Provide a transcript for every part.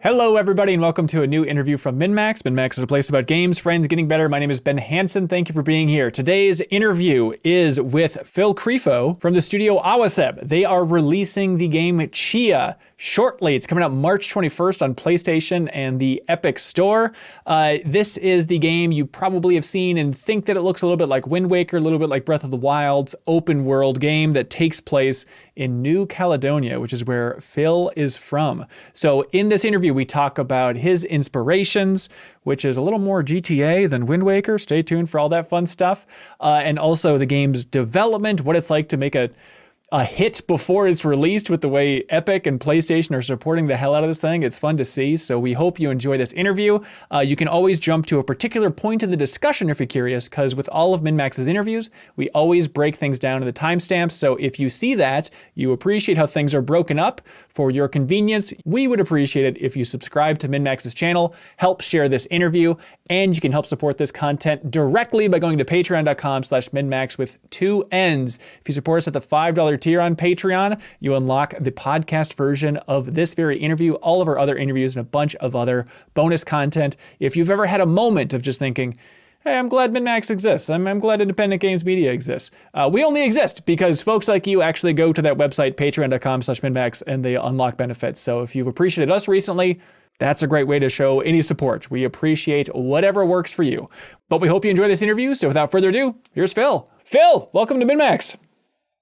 Hello, everybody, and welcome to a new interview from MinnMax. MinnMax is a place about games, friends, getting better. My name is Ben Hansen. Thank you for being here. Today's interview is with Phil Crifo from the studio Awaseb. They are releasing the game Chia shortly. It's coming out March 21st on PlayStation and the Epic Store. This is the game you probably have seen and think that it looks a little bit like Wind Waker, a little bit like Breath of the Wild's open world game that takes place in New Caledonia, which is where Phil is from. So in this interview, we talk about his inspirations, which is a little more GTA than Wind Waker. Stay tuned for all that fun stuff. And also the game's development, what it's like to make a hit before it's released with the way Epic and PlayStation are supporting the hell out of this thing. It's fun to see. So we hope you enjoy this interview. You can always jump to a particular point in the discussion if you're curious, because with all of MinnMax's interviews, we always break things down to the timestamps. So if you see that, you appreciate how things are broken up for your convenience, we would appreciate it if you subscribe to MinnMax's channel, help share this interview, and you can help support this content directly by going to patreon.com/MinnMax with 2 N's. If you support us at the $5 tier on Patreon, you unlock the podcast version of this very interview, all of our other interviews, and a bunch of other bonus content. If you've ever had a moment of just thinking, hey, I'm glad MinnMax exists. I'm glad Independent Games Media exists. We only exist because folks like you actually go to that website, patreon.com/MinnMax, and they unlock benefits. So if you've appreciated us recently, that's a great way to show any support. We appreciate whatever works for you. But we hope you enjoy this interview. So without further ado, here's Phil. Phil, welcome to MinnMax.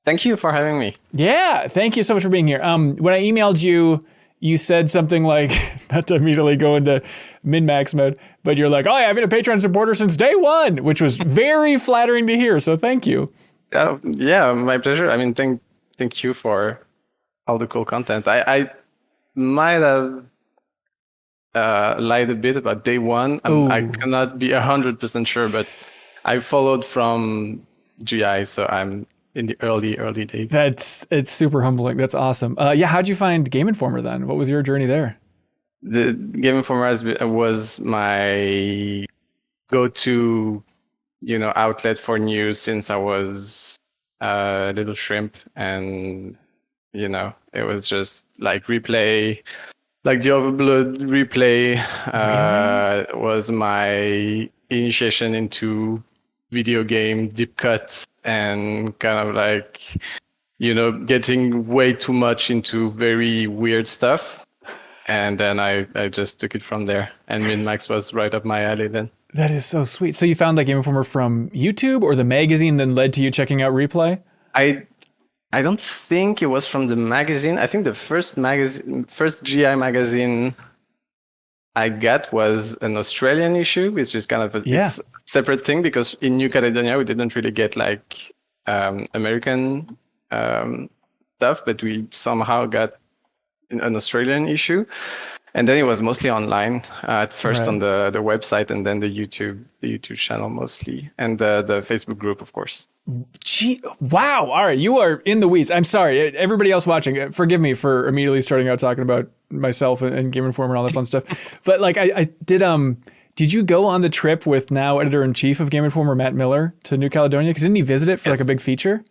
Thank you for having me. Yeah, thank you so much for being here. When I emailed you, you said something like, not to immediately go into MinnMax mode, but you're like, oh, yeah, I've been a Patreon supporter since day one, which was very flattering to hear. So thank you. Yeah, my pleasure. I mean, thank you for all the cool content. I might have lied a bit about day one. I cannot be 100% sure, but I followed from GI, so I'm in the early days. It's super humbling. That's awesome. How'd you find Game Informer then? What was your journey there? The Game Informer was my go-to, outlet for news since I was a little shrimp, and it was just like replay, like the Overblood replay. Was my initiation into video game deep cuts and kind of like, getting way too much into very weird stuff. And then I just took it from there. And MinnMax was right up my alley then. That is so sweet. So you found that Game Informer from YouTube or the magazine then led to you checking out Replay? I don't think it was from the magazine. I think the first GI magazine I got was an Australian issue, which is kind of it's a separate thing because in New Caledonia we didn't really get like American stuff, but we somehow got an Australian issue, and then it was mostly online at first on the website, and then the YouTube channel mostly, and the Facebook group, of course. Gee, wow. All right. You are in the weeds. I'm sorry. Everybody else watching, forgive me for immediately starting out talking about myself and Game Informer and all that fun stuff. But like I did you go on the trip with now editor-in-chief of Game Informer, Matt Miller, to New Caledonia? Because didn't he visit it for like a big feature?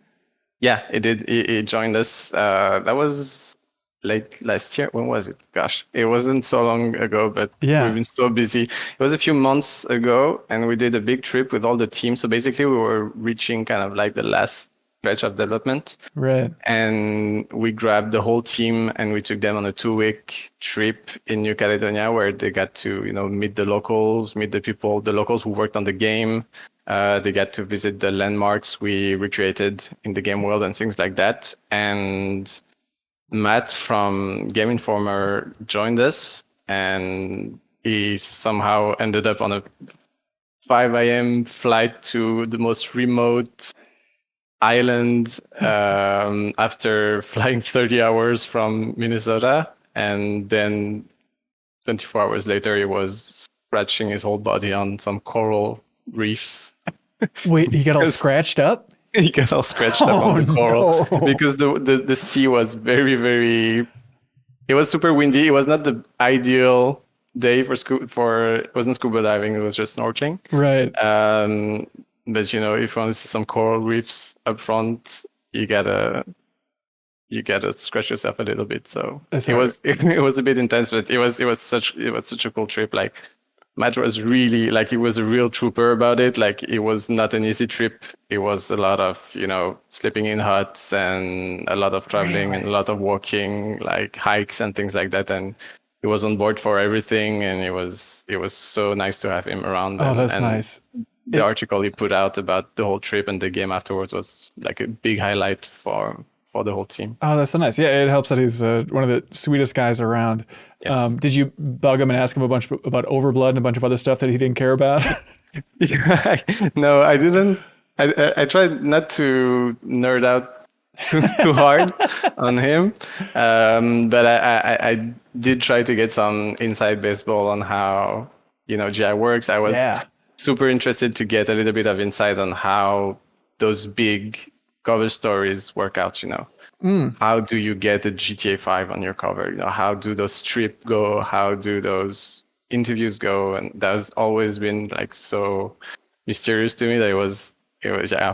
Yeah, it did. He joined us. That was late last year. When was it? Gosh, it wasn't so long ago, but we've been so busy. It was a few months ago, and we did a big trip with all the teams. So basically, we were reaching kind of like the last stretch of development. Right. And we grabbed the whole team and we took them on a 2-week trip in New Caledonia where they got to, meet the locals, meet the locals who worked on the game. They got to visit the landmarks we recreated in the game world and things like that. And Matt from Game Informer joined us, and he somehow ended up on a 5 a.m. flight to the most remote island after flying 30 hours from Minnesota. And then 24 hours later, he was scratching his whole body on some coral reefs. Wait, he got all scratched up? He got all scratched up on the coral because the sea was very, very... It was super windy. It was not the ideal day for it wasn't scuba diving. It was just snorkeling. Right. But if you want to see some coral reefs up front, you gotta you gotta scratch yourself a little bit. So it was a bit intense, but it was such a cool trip. Like Matt was really like, he was a real trooper about it. Like it was not an easy trip. It was a lot of, sleeping in huts and a lot of traveling and a lot of walking, like hikes and things like that. And he was on board for everything. And it was so nice to have him around. Oh, that's nice. The article he put out about the whole trip and the game afterwards was like a big highlight for the whole team. Oh, that's so nice. Yeah, it helps that he's one of the sweetest guys around. Yes. Did you bug him and ask him a bunch about Overblood and a bunch of other stuff that he didn't care about? No, I didn't. I tried not to nerd out too hard on him, but I did try to get some inside baseball on how GI works. I was super interested to get a little bit of insight on how those big cover stories work out. How do you get a GTA 5 on your cover? How do those strips go? How do those interviews go? And that's always been like so mysterious to me that it was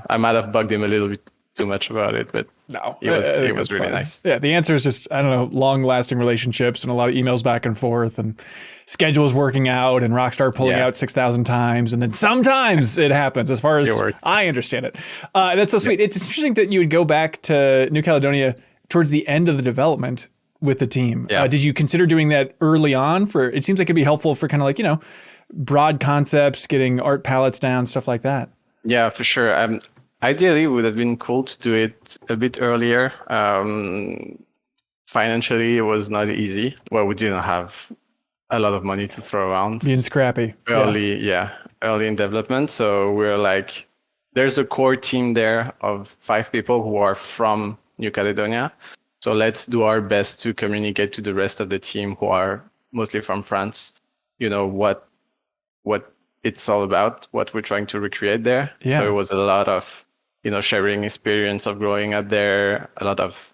I might have bugged him a little bit too much about it, but no, it was really nice. Yeah, the answer is just, I don't know, long-lasting relationships and a lot of emails back and forth and schedules working out and Rockstar pulling out 6,000 times, and then sometimes it happens, as far as I understand it. That's so sweet. It's interesting that you would go back to New Caledonia towards the end of the development with the team. Did you consider doing that early on? It seems like it'd be helpful for kind of like, broad concepts, getting art palettes down, stuff like that. Yeah, for sure. Ideally, it would have been cool to do it a bit earlier. Financially, it was not easy. Well, we didn't have a lot of money to throw around. Being scrappy. Early in development. So we're like, there's a core team there of 5 people who are from New Caledonia. So let's do our best to communicate to the rest of the team who are mostly from France, what it's all about, what we're trying to recreate there. Yeah. So it was a lot of sharing experience of growing up there, a lot of,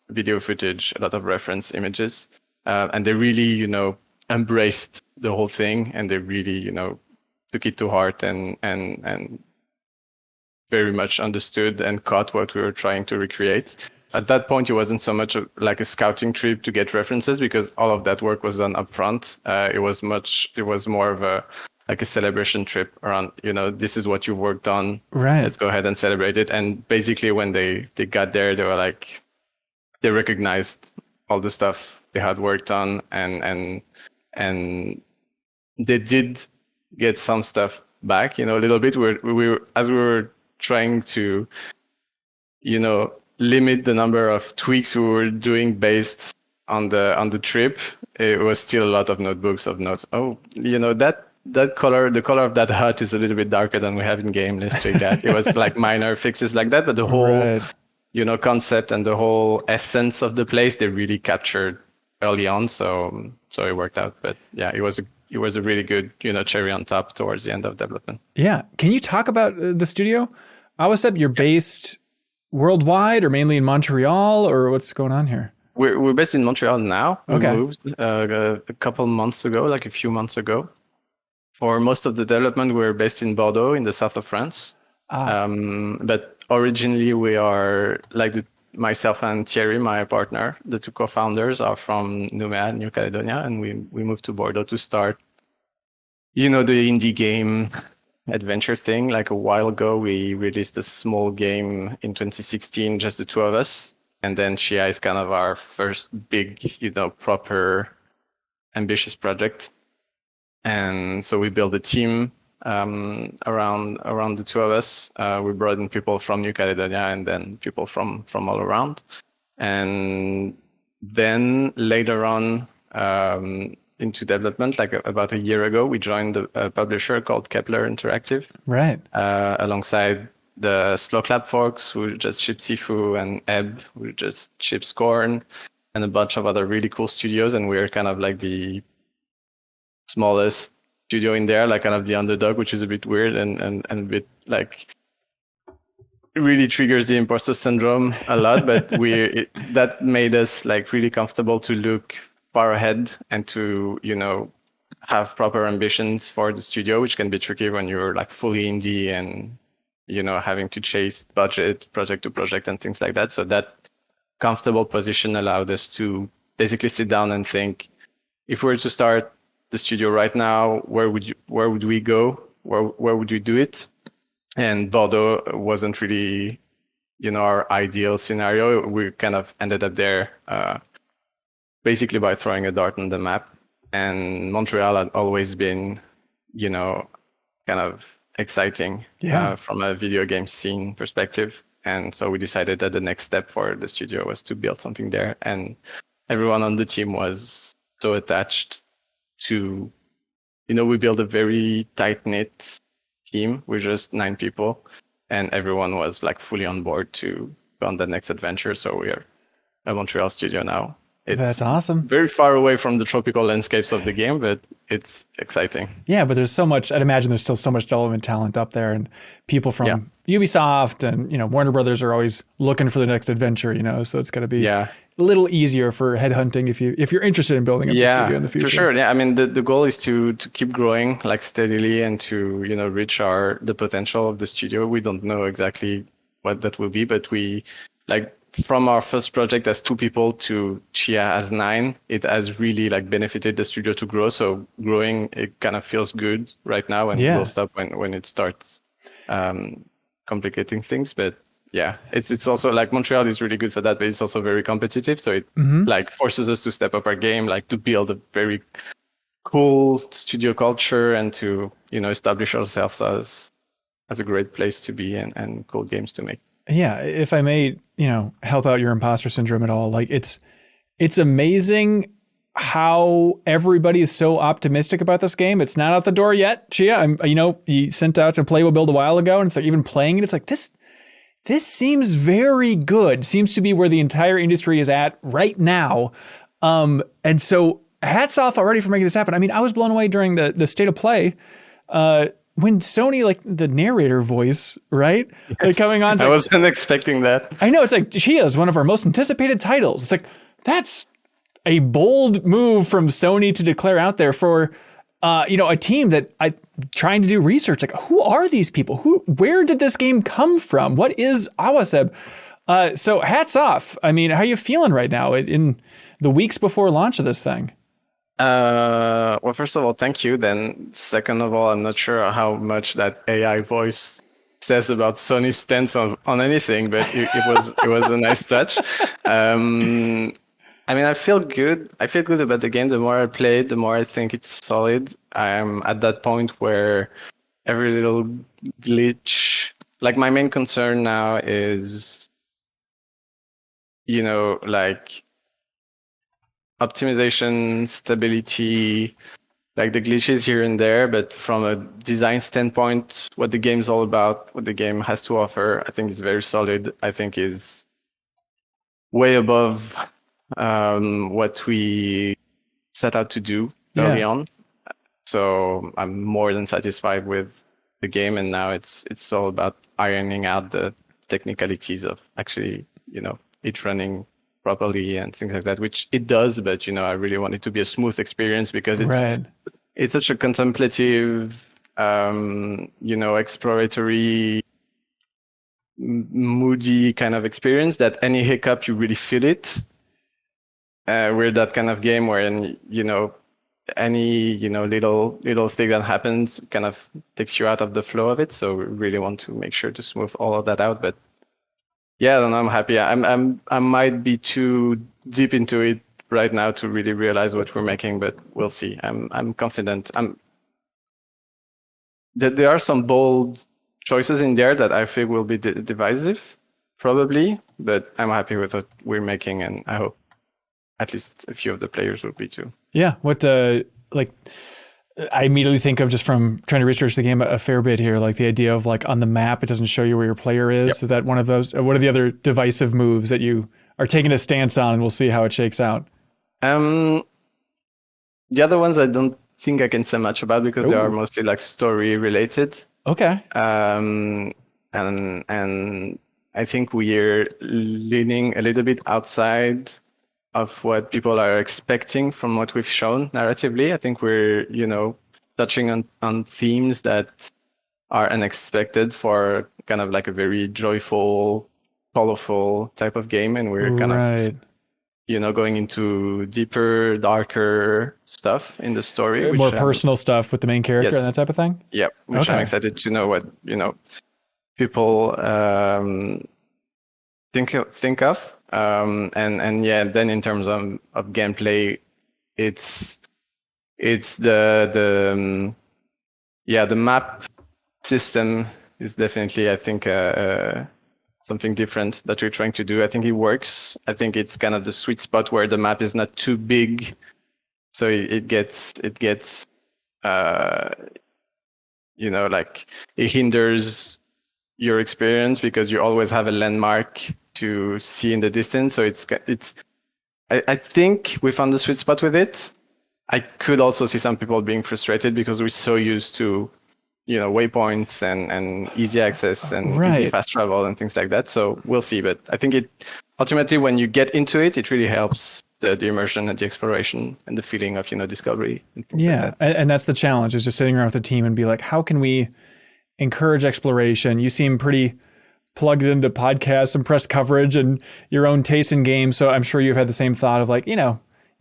video footage, a lot of reference images. And they really, embraced the whole thing, and they really, took it to heart and very much understood and caught what we were trying to recreate. At that point, it wasn't so much like a scouting trip to get references, because all of that work was done up front. It was more of a celebration trip around, this is what you worked on. Right. Let's go ahead and celebrate it. And basically when they got there, they were like, they recognized all the stuff they had worked on, and they did get some stuff back, a little bit. As we were trying to, limit the number of tweaks we were doing based on the trip, it was still a lot of notebooks of notes. Oh, that color, the color of that hut is a little bit darker than we have in game. Let's tweak that. It was like minor fixes like that, but the whole, concept and the whole essence of the place, they really captured early on. So it worked out. But yeah, it was a really good, cherry on top towards the end of development. Yeah. Can you talk about the studio? Awaseb, you're based worldwide or mainly in Montreal, or what's going on here? We're based in Montreal now. Okay. We moved a couple months ago, like a few months ago. For most of the development, we're based in Bordeaux, in the south of France. But originally, we are myself and Thierry, my partner, the 2 co-founders, are from Nouméa, New Caledonia, and we moved to Bordeaux to start, the indie game adventure thing. Like a while ago, we released a small game in 2016, just the 2 of us, and then Chia is kind of our first big, proper ambitious project. And so we built a team around the 2 of us. We brought in people from New Caledonia and then people from all around. And then later on into development, like about a year ago, we joined a publisher called Kepler Interactive. Right. Alongside the Slow Clap folks, who just ship Sifu, and Ebb, who just ships Scorn, and a bunch of other really cool studios. And we're kind of like the smallest studio in there, like kind of the underdog, which is a bit weird and a bit like it really triggers the imposter syndrome a lot. But that made us like really comfortable to look far ahead and to have proper ambitions for the studio, which can be tricky when you're like fully indie and having to chase budget project to project and things like that. So that comfortable position allowed us to basically sit down and think, if we were to start the studio right now, where would we go? Where would we do it? And Bordeaux wasn't really, our ideal scenario. We kind of ended up there basically by throwing a dart on the map. And Montreal had always been, kind of exciting from a video game scene perspective. And so we decided that the next step for the studio was to build something there. And everyone on the team was so attached to, we built a very tight-knit team with just 9 people, and everyone was like fully on board to go on the next adventure. So we are a Montreal studio now. That's awesome. Very far away from the tropical landscapes of the game, but it's exciting. Yeah, but there's so much, I'd imagine there's still so much development talent up there, and people from Ubisoft and, Warner Brothers are always looking for the next adventure, so it's going to be a little easier for headhunting if you're interested in building up the studio in the future. For sure. Yeah, I mean, the goal is to keep growing like steadily and to, reach the potential of the studio. We don't know exactly what that will be, but we from our first project as 2 people to Chia as 9, it has really benefited the studio to grow. So growing, it kind of feels good right now, and we'll stop when it starts complicating things. But yeah, it's also Montreal is really good for that, but it's also very competitive. So it forces us to step up our game, to build a very cool studio culture and to, establish ourselves as a great place to be and cool games to make. Yeah, if I may, help out your imposter syndrome at all, it's amazing how everybody is so optimistic about this game. It's not out the door yet, Chia. You sent out to Playable Build a while ago, and it's even playing it. It's like this seems very good. Seems to be where the entire industry is at right now, and so hats off already for making this happen. I mean, I was blown away during the state of play. When Sony, the narrator voice, right? Yes, coming on. I wasn't expecting that. I know. It's Chia is one of our most anticipated titles. It's that's a bold move from Sony to declare out there for, a team that trying to do research. Who are these people? Where did this game come from? What is Awaseb? So hats off. I mean, how are you feeling right now in the weeks before launch of this thing? Well, first of all, thank you. Then second of all, I'm not sure how much that AI voice says about Sony's stance on anything, but it was a nice touch. I mean, I feel good. I feel good about the game. The more I play it, the more I think it's solid. I'm at that point where every little glitch, my main concern now is, optimization, stability, the glitches here and there, but from a design standpoint, what the game's all about, what the game has to offer, I think is very solid. I think is way above what we set out to do early on. So I'm more than satisfied with the game, and now it's all about ironing out the technicalities of actually, it running properly and things like that, which it does, but I really want it to be a smooth experience because it's such a contemplative, exploratory, moody kind of experience that any hiccup you really feel it. We're that kind of game where any little thing that happens kind of takes you out of the flow of it. So we really want to make sure to smooth all of that out, but. Yeah, I don't know, I'm happy. I might be too deep into it right now to really realize what we're making, but we'll see. I'm confident. There are some bold choices in there that I think will be divisive, probably, but I'm happy with what we're making, and I hope at least a few of the players will be too. Yeah, what I immediately think of, just from trying to research the game a fair bit here, the idea of on the map, it doesn't show you where your player is. Yep. Is that one of those? What are the other divisive moves that you are taking a stance on, and we'll see how it shakes out? The other ones I don't think I can say much about because they are mostly story related. Okay. And I think we're leaning a little bit outside of what people are expecting from what we've shown narratively. I think we're, touching on themes that are unexpected for kind of a very joyful colorful type of game, and we're kind of going into deeper, darker stuff in the story, more personal stuff with the main character and that type of thing. Yeah, which I'm excited to know what people think of. And yeah, then in terms of gameplay, it's the map system is definitely, I think, something different that we're trying to do. I think it works. I think it's kind of the sweet spot where the map is not too big, so it gets like it hinders your experience because you always have a landmark to see in the distance. So I think we found the sweet spot with it. I could also see some people being frustrated because we're so used to waypoints and easy access and easy fast travel and things like that. So we'll see. But I think it ultimately, when you get into it, it really helps the immersion and the exploration and the feeling of discovery. And things like that. And that's the challenge, is just sitting around with the team and be like, how can we encourage exploration? You seem pretty plugged into podcasts and press coverage and your own taste in games. So I'm sure you've had the same thought of like, you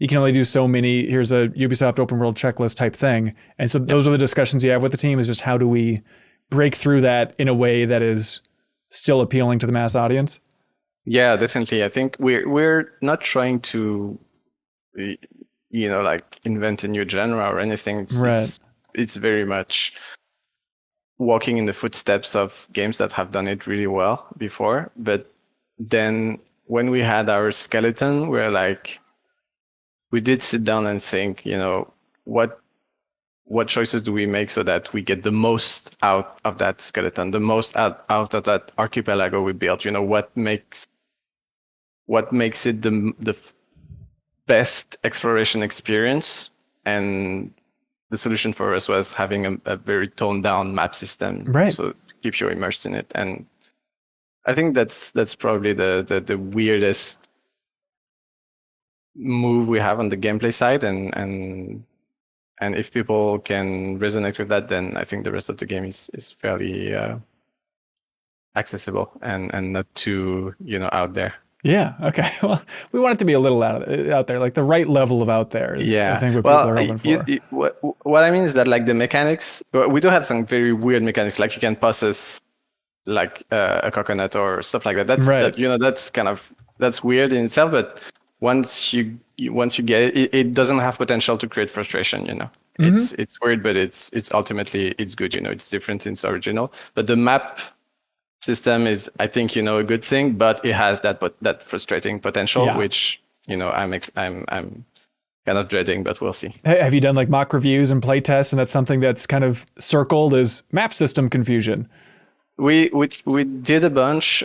can only do so many. Here's a Ubisoft open world checklist type thing. And so those are the discussions you have with the team, is just how do we break through that in a way that is still appealing to the mass audience? Yeah, definitely. I think we're not trying to, like invent a new genre or anything. It's very much walking in the footsteps of games that have done it really well before. But then when we had our skeleton, we did sit down and think, what choices do we make so that we get the most out of that skeleton, the most out of that archipelago we built? What makes it the best exploration experience? And the solution for us was having a very toned down map system, so to keep you immersed in it. And I think that's probably the weirdest move we have on the gameplay side, and if people can resonate with that, then I think the rest of the game is fairly accessible and not too out there. Yeah. Okay. Well, we want it to be a little out there, like the right level of out there is, I think, what people are hoping for. What I mean is that, like, the mechanics, we do have some very weird mechanics, like you can possess like a coconut or stuff like that. That's weird in itself, but once you get it, it doesn't have potential to create frustration. It's weird, but it's ultimately it's good. It's different in its original. But the map system is, I think, a good thing, but it has that frustrating potential, which I'm kind of dreading, but we'll see. Have you done like mock reviews and play tests, and that's something that's kind of circled as map system confusion? We did a bunch.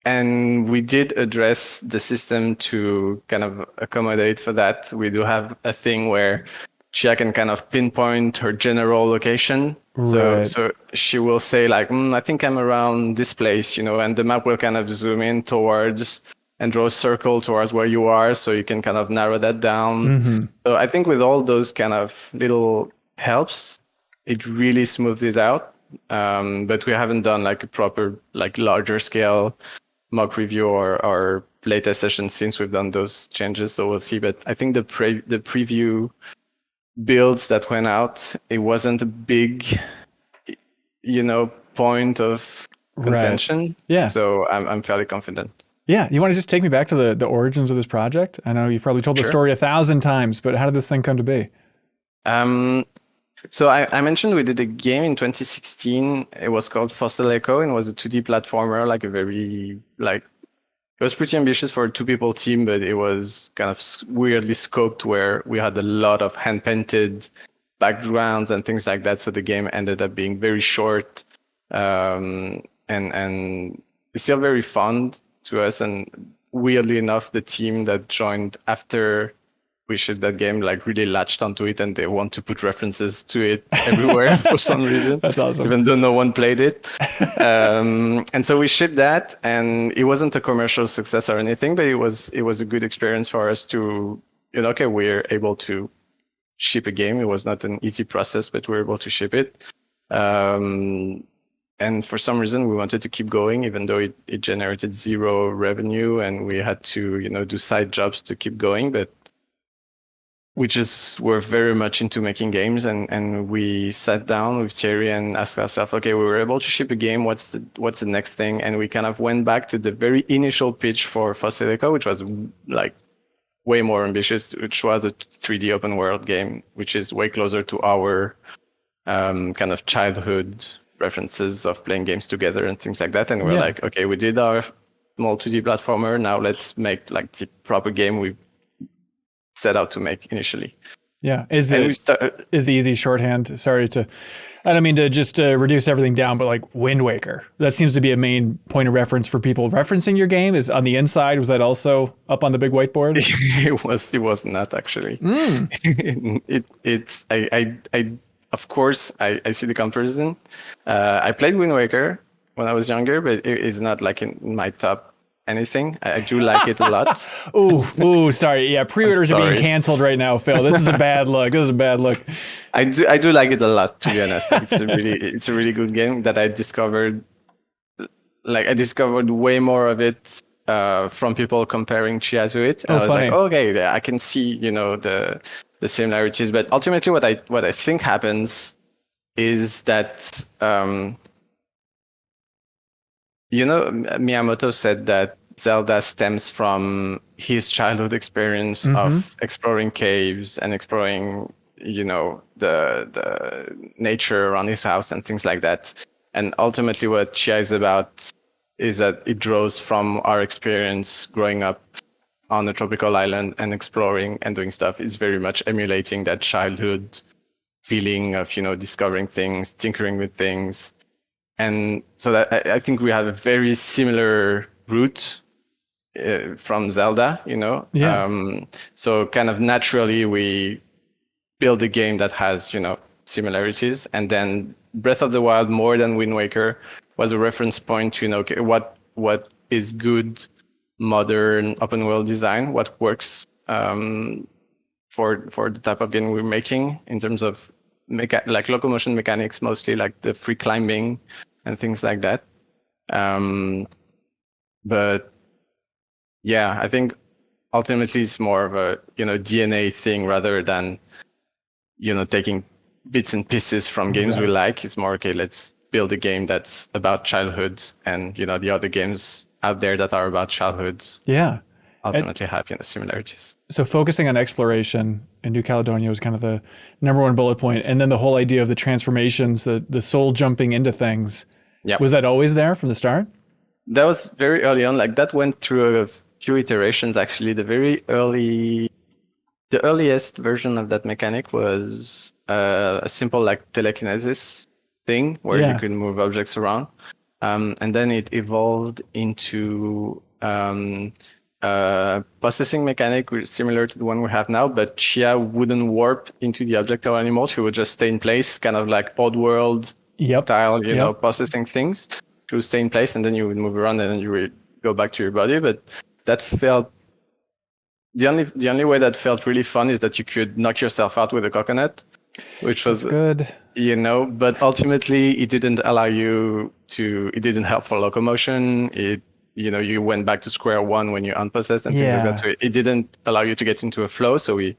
And we did address the system to kind of accommodate for that. We do have a thing where Chia can kind of pinpoint her general location. So she will say like, I think I'm around this place, and the map will kind of zoom in towards and draw a circle towards where you are, so you can kind of narrow that down. So I think with all those kind of little helps, it really smoothed it out. But we haven't done like a proper, like, larger scale mock review or playtest session since we've done those changes, so we'll see. But I think the preview builds that went out, it wasn't a big point of contention. So I'm fairly confident. You want to just take me back to the origins of this project? I know you've probably told the story 1,000 times, but how did this thing come to be? So I mentioned we did a game in 2016. It was called Fossil Echo, and it was a 2D platformer, like it was pretty ambitious for a 2-people team, but it was kind of weirdly scoped where we had a lot of hand-painted backgrounds and things like that. So the game ended up being very short, and it's still very fun to us. And weirdly enough, the team that joined after we shipped that game really latched onto it, and they want to put references to it everywhere for some reason. That's awesome. Even though no one played it. And so we shipped that, and it wasn't a commercial success or anything, but it was a good experience for us to, okay, we're able to ship a game. It was not an easy process, but we were able to ship it. and for some reason we wanted to keep going, even though it generated zero revenue and we had to, do side jobs to keep going. But we just were very much into making games, and we sat down with Thierry and asked ourselves, okay, we were able to ship a game. What's the next thing? And we kind of went back to the very initial pitch for Fossilico, which was like way more ambitious, which was a 3D open world game, which is way closer to our kind of childhood references of playing games together and things like that. And we're like, okay, we did our small 2D platformer. Now let's make like the proper game we set out to make initially. Yeah. Is the easy shorthand, I don't mean to just reduce everything down, but like Wind Waker, that seems to be a main point of reference for people referencing your game. Is on the inside, was that also up on the big whiteboard? It was not actually. I of course I see the comparison. I played Wind Waker when I was younger, but it is not like in my top anything. I do like it a lot. Ooh, sorry. Yeah, pre-orders are being canceled right now, Phil. This is a bad look. I do like it a lot, to be honest. It's a really good game that I discovered. Like I discovered way more of it from people comparing Chia to it. And I was like, okay, I can see, the similarities. But ultimately, what I think happens is that Miyamoto said that Zelda stems from his childhood experience of exploring caves and exploring, the nature around his house and things like that. And ultimately what Chia is about is that it draws from our experience growing up on a tropical island and exploring and doing stuff. It's very much emulating that childhood feeling of, discovering things, tinkering with things. And so that I think we have a very similar root from Zelda, so kind of naturally we build a game that has, similarities. And then Breath of the Wild, more than Wind Waker, was a reference point to, okay, what is good modern open world design, what works for the type of game we're making in terms of like locomotion mechanics, mostly like the free climbing and things like that. But yeah, I think ultimately it's more of a, DNA thing rather than, taking bits and pieces from games we like. It's more, okay, let's build a game that's about childhood and, the other games out there that are about childhood. Yeah. Ultimately have, similarities. So focusing on exploration in New Caledonia was kind of the number one bullet point. And then the whole idea of the transformations, the soul jumping into things. Yeah. Was that always there from the start? That was very early on. Like that went through a few iterations, actually. The earliest version of that mechanic was a simple like telekinesis thing where you could move objects around. And then it evolved into processing mechanic similar to the one we have now, but Chia wouldn't warp into the object or anymore. She would just stay in place, kind of like Oddworld style, processing things. She would stay in place and then you would move around and then you would go back to your body. But that felt, the only way that felt really fun is that you could knock yourself out with a coconut, which was good, but ultimately it didn't allow you to, it didn't help for locomotion. You went back to square one when you unpossessed and things like that. So it didn't allow you to get into a flow. So it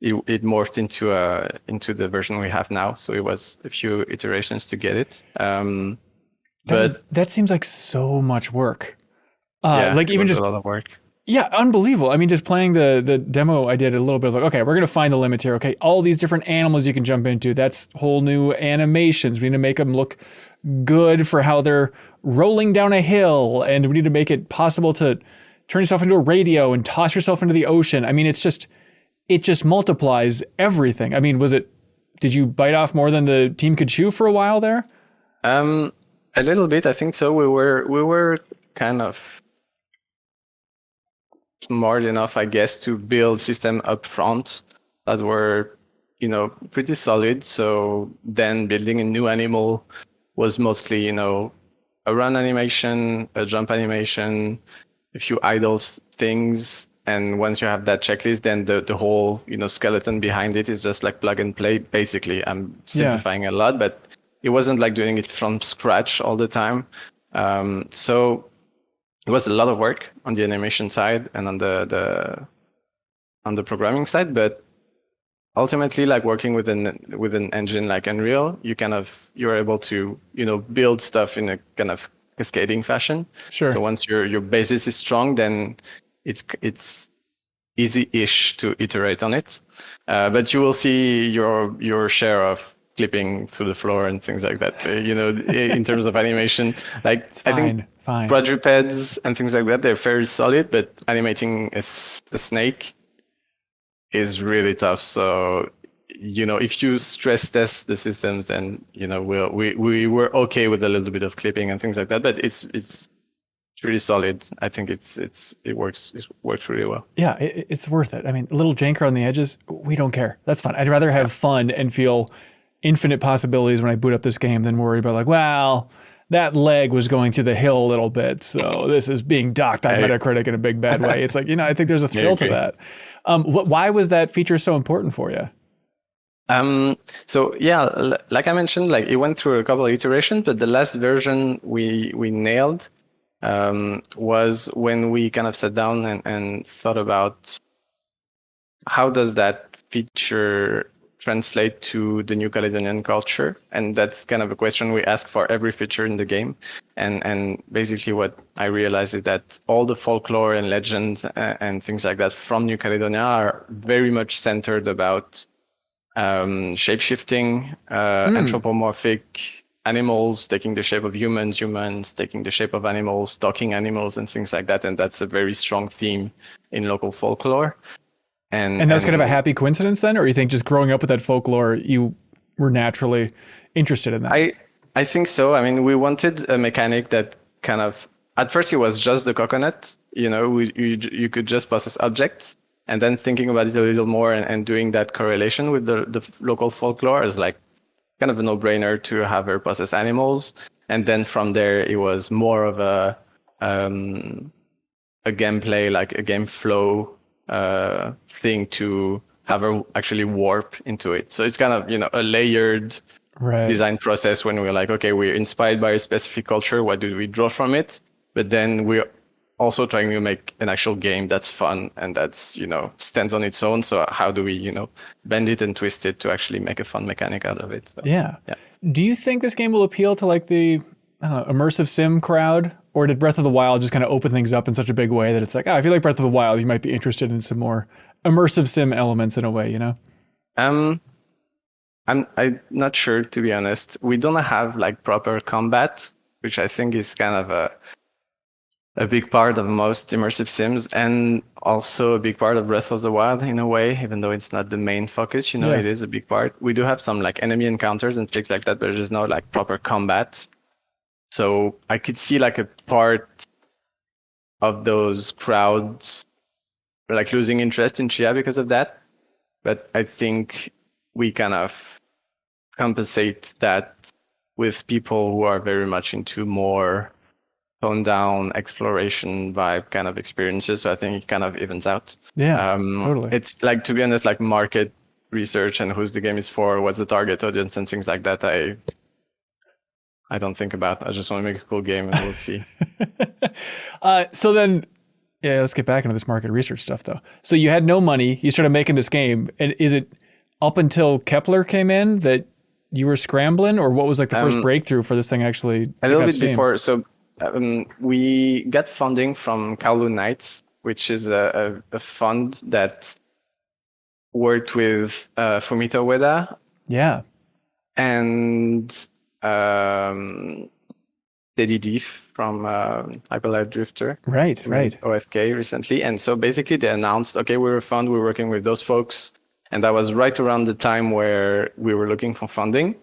morphed into the version we have now. So it was a few iterations to get it. That seems like so much work. Like even just a lot of work. Yeah, unbelievable. I mean, just playing the demo, I did a little bit of like, okay, we're going to find the limits here. Okay, all these different animals you can jump into. That's whole new animations. We need to make them look good for how they're rolling down a hill. And we need to make it possible to turn yourself into a radio and toss yourself into the ocean. I mean, it just multiplies everything. I mean, did you bite off more than the team could chew for a while there? A little bit, I think so. We were kind of smart enough, I guess, to build system up front that were, pretty solid. So then building a new animal was mostly, a run animation, a jump animation, a few idle things. And once you have that checklist, then the whole, skeleton behind it is just like plug and play. Basically, I'm simplifying a lot, but it wasn't like doing it from scratch all the time. So it was a lot of work on the animation side and on the programming side, but ultimately, like working with an engine like Unreal, you're able to build stuff in a kind of cascading fashion. Sure. So once your basis is strong, then it's easy-ish to iterate on it. But you will see your share of clipping through the floor and things like that. In terms of animation, like I think quadrupeds and things like that, they're very solid, but animating a snake is really tough. So, if you stress test the systems, then we were okay with a little bit of clipping and things like that. But it's really solid. I think it works really well. Yeah, it's worth it. I mean, a little janker on the edges, we don't care. That's fun. I'd rather have fun and feel infinite possibilities when I boot up this game than worry about like, well, that leg was going through the hill a little bit, so this is being docked on Metacritic in a big bad way. It's like, I think there's a thrill to that. Why was that feature so important for you? So yeah, like I mentioned, like it went through a couple of iterations, but the last version we nailed was when we kind of sat down and thought about how does that feature translate to the New Caledonian culture, and that's kind of a question we ask for every feature in the game. And basically, what I realized is that all the folklore and legends and things like that from New Caledonia are very much centered about shape-shifting, anthropomorphic animals taking the shape of humans taking the shape of animals, talking animals, and things like that. And that's a very strong theme in local folklore. And that's kind of a happy coincidence then, or you think just growing up with that folklore, you were naturally interested in that? I think so. I mean, we wanted a mechanic that kind of, at first it was just the coconut, you could just process objects, and then thinking about it a little more and doing that correlation with the local folklore is like kind of a no-brainer to have her process animals. And then from there, it was more of a gameplay, like a game flow thing to have her actually warp into it. So it's kind of, a layered design process when we're like, okay, we're inspired by a specific culture. What do we draw from it? But then we're also trying to make an actual game that's fun and that's, stands on its own. So how do we, bend it and twist it to actually make a fun mechanic out of it? So, yeah. Do you think this game will appeal to like the immersive sim crowd? Or did Breath of the Wild just kind of open things up in such a big way that it's like, if you like Breath of the Wild, you might be interested in some more immersive sim elements in a way, I'm not sure, to be honest. We don't have like proper combat, which I think is kind of a big part of most immersive sims, and also a big part of Breath of the Wild in a way, even though it's not the main focus, it is a big part. We do have some like enemy encounters and things like that, but there's no like proper combat. So I could see like a part of those crowds like losing interest in Chia because of that. But I think we kind of compensate that with people who are very much into more toned down exploration vibe kind of experiences. So I think it kind of evens out. Yeah, totally. It's like, to be honest, like market research and who's the game is for, what's the target audience and things like that. I don't think about. I just want to make a cool game and we'll see. So then, let's get back into this market research stuff though. So you had no money, you started making this game, and is it up until Kepler came in that you were scrambling, or what was like the first breakthrough for this thing actually? A little bit before. So we got funding from Kowloon Knights, which is a fund that worked with Fumito Ueda. Yeah. And Teddy Deef from Hyperlight Drifter. Right. OFK recently. And so basically they announced, okay, we're a fund, we're working with those folks. And that was right around the time where we were looking for funding.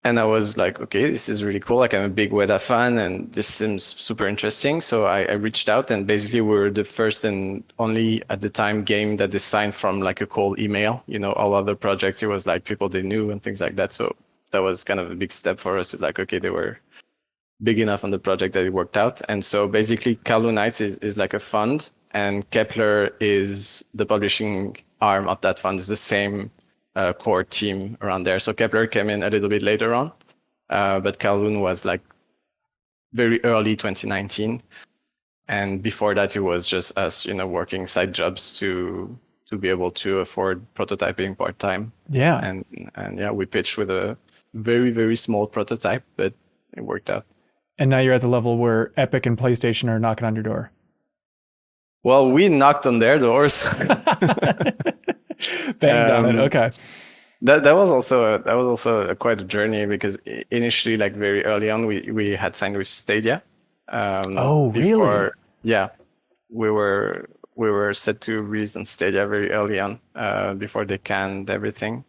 And I was like, okay, this is really cool. Like, I'm a big Ueda fan and this seems super interesting. So I reached out, and basically we were the first and only at the time game that they signed from like a cold email. All other projects, it was like people they knew and things like that. So that was kind of a big step for us. It's like, okay, they were big enough on the project that it worked out. And so basically Kowloon Knights is like a fund, and Kepler is the publishing arm of that fund. It's the same core team around there. So Kepler came in a little bit later on. but Kowloon was like very early 2019. And before that, it was just us, working side jobs to be able to afford prototyping part-time. Yeah. And yeah, we pitched with a very, very small prototype, but it worked out. And now you're at the level where Epic and PlayStation are knocking on your door. Well, we knocked on their doors. Banged on it. Okay. That was also quite a journey, because initially, like very early on, we had signed with Stadia. Oh, really? Yeah, we were set to release on Stadia very early on, before they canned everything,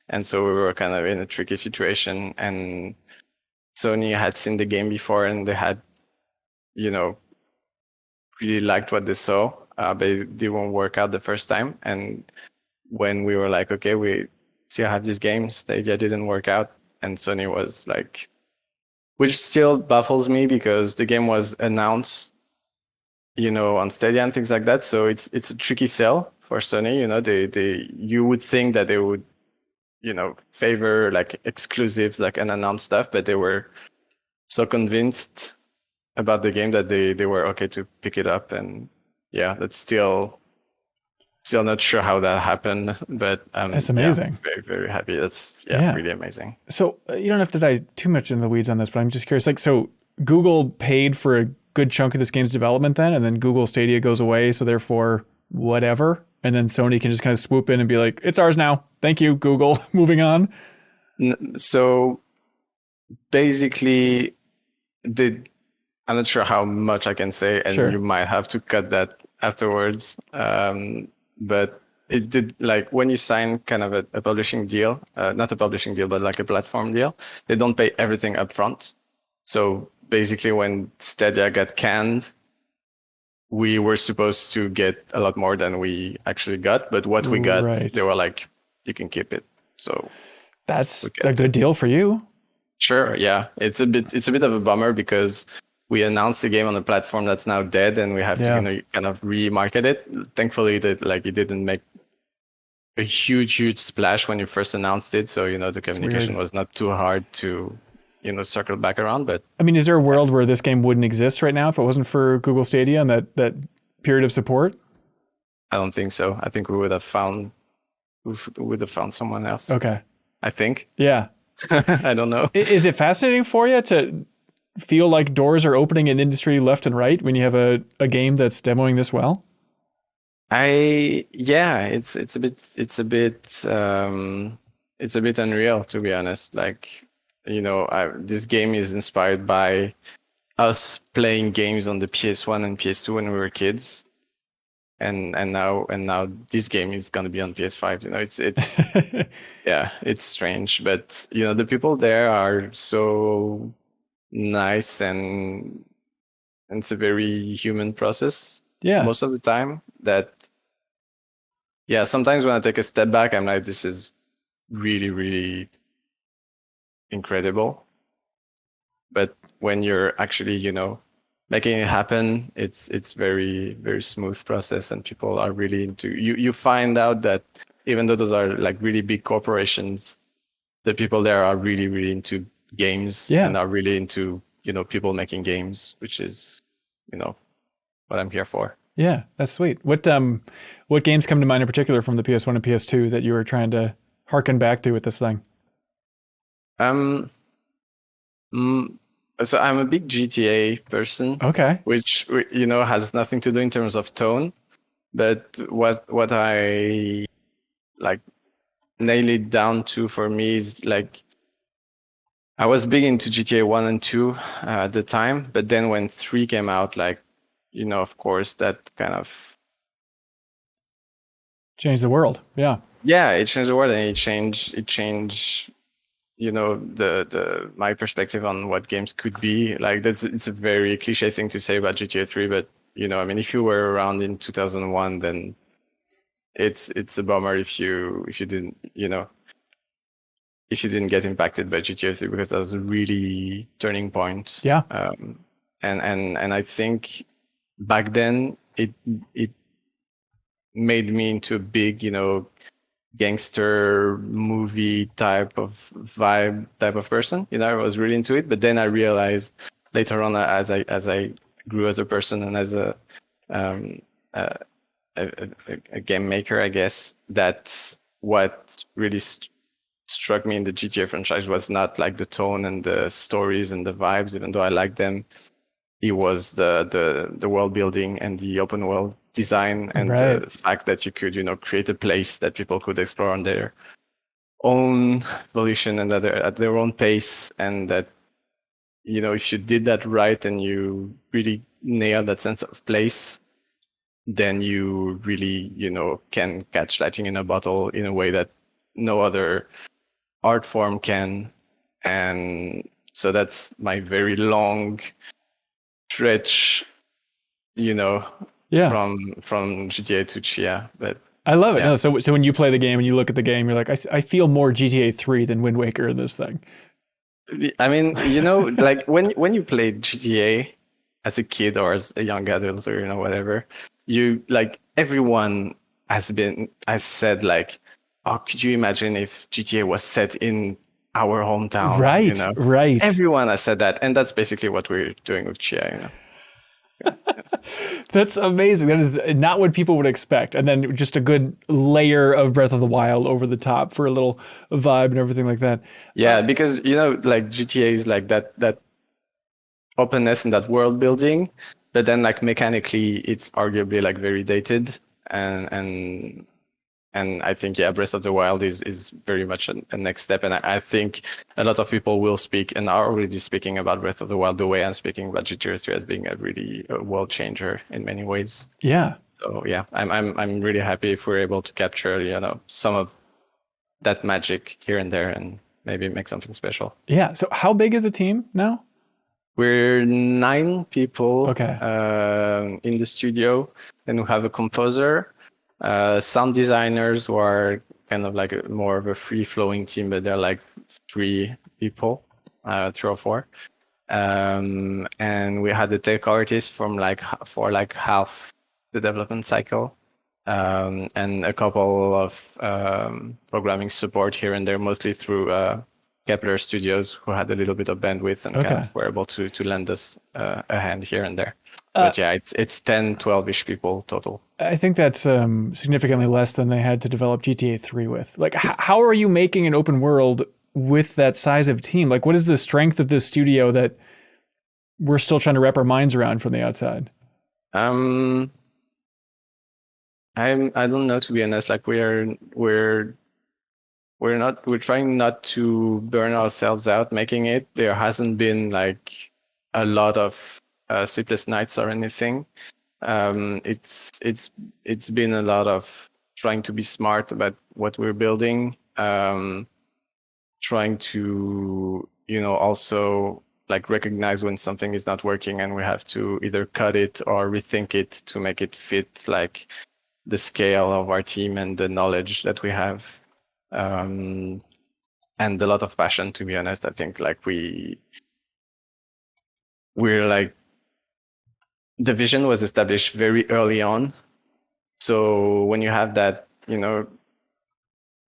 and so we were kind of in a tricky situation. And Sony had seen the game before, and they had, really liked what they saw, but it didn't work out the first time. And when we were like, okay, we still have this game, Stadia didn't work out, and Sony was like, which still baffles me, because the game was announced, on Stadia and things like that. So it's a tricky sell for Sony. You would think that they would, favor like exclusives, like unannounced stuff, but they were so convinced about the game that they were okay to pick it up. And yeah, that's still not sure how that happened, but that's amazing. Yeah, very, very happy. That's really amazing. So you don't have to dive too much into the weeds on this, but I'm just curious, like, so Google paid for a good chunk of this game's development then, and then Google Stadia goes away, so therefore whatever, and then Sony can just kind of swoop in and be like, it's ours now, thank you, Google. Moving on. So basically, I'm not sure how much I can say, and you might have to cut that afterwards. But it did, like, when you sign kind of a publishing deal, not a publishing deal, but like a platform deal, they don't pay everything up front. So basically, when Stadia got canned, we were supposed to get a lot more than we actually got. But what we got, they were like, you can keep it. So that's a good deal for you. Sure, yeah. It's a bit of a bummer, because we announced the game on a platform that's now dead, and we have to kind of remarket it. Thankfully, it didn't make a huge splash when you first announced it, so the communication was not too hard to circle back around. But I mean, is there a world where this game wouldn't exist right now if it wasn't for Google Stadia and that period of support? I don't think so. I think we would have found someone else. Okay. I think. Yeah. I don't know. Is it fascinating for you to feel like doors are opening in industry left and right when you have a game that's demoing this well? It's a bit unreal, to be honest. Like, this game is inspired by us playing games on the PS1 and PS2 when we were kids, and now this game is going to be on PS5. It's yeah, it's strange, but the people there are so nice, and it's a very human process. Yeah, most of the time. That sometimes when I take a step back, I'm like, this is really, really incredible. But when you're actually making it happen, it's very, very smooth process, and people are really into you find out that even though those are like really big corporations, the people there are really, really into games, and are really into people making games, which is what I'm here for. Yeah, that's sweet. What games come to mind in particular from the PS1 and PS2 that you were trying to harken back to with this thing? So I'm a big GTA person. Okay. Which has nothing to do in terms of tone, but what I like nail it down to for me is like, I was big into GTA 1 and 2 at the time, but then when 3 came out, like, of course, that kind of changed the world. Yeah. Yeah, it changed the world, and it changed my perspective on what games could be. Like, it's a very cliche thing to say about GTA 3, but I mean, if you were around in 2001, then it's a bummer if you didn't if you didn't get impacted by GTA 3, because that was a really turning point. Yeah. And I think back then it made me into a big, gangster movie type of vibe type of person. I was really into it, but then I realized later on, as I grew as a person and as um, a, a game maker, I guess, that what really struck me in the GTA franchise was not like the tone and the stories and the vibes, even though I liked them. It was the world building and the open world design, and the fact that you could create a place that people could explore on their own volition and at their own pace, and that if you did that right and you really nail that sense of place, then you really can catch lightning in a bottle in a way that no other art form can. And so that's my very long stretch, from GTA to Chia. But I love it. Yeah. No, so when you play the game and you look at the game, you're like, I feel more GTA 3 than Wind Waker in this thing. I mean, like when you play GTA as a kid or as a young adult or whatever, you like everyone has said like, oh, could you imagine if GTA was set in our hometown? Right, right. Everyone has said that, and that's basically what we're doing with Chia. That's amazing. That is not what people would expect. And then just a good layer of Breath of the Wild over the top for a little vibe and everything like that. Yeah, because like GTA is like that openness and that world building, but then like mechanically it's arguably like very dated, and I think Breath of the Wild is very much a next step, and I think a lot of people will speak and are already speaking about Breath of the Wild the way I'm speaking about GTA 3 as being a world changer in many ways. Yeah. So yeah, I'm really happy if we're able to capture some of that magic here and there and maybe make something special. Yeah. So how big is the team now? We're 9 people. Okay. In the studio, and we have a composer. Sound designers who are kind of like more of a free-flowing team, but they're like 3 people, 3 or 4. And we had the tech artist for half the development cycle, and a couple of programming support here and there, mostly through Kepler Studios, who had a little bit of bandwidth and kind of were able to lend us a hand here and there. But yeah, it's 10, 12-ish people total. I think that's significantly less than they had to develop GTA 3 with. Like, how are you making an open world with that size of team? Like, what is the strength of this studio that we're still trying to wrap our minds around from the outside? I don't know, to be honest. Like, we're trying not to burn ourselves out making it. There hasn't been like a lot of sleepless nights or anything. It's been a lot of trying to be smart about what we're building, trying to also like recognize when something is not working and we have to either cut it or rethink it to make it fit like the scale of our team and the knowledge that we have, and a lot of passion, to be honest. I think like we're like, the vision was established very early on. So when you have that,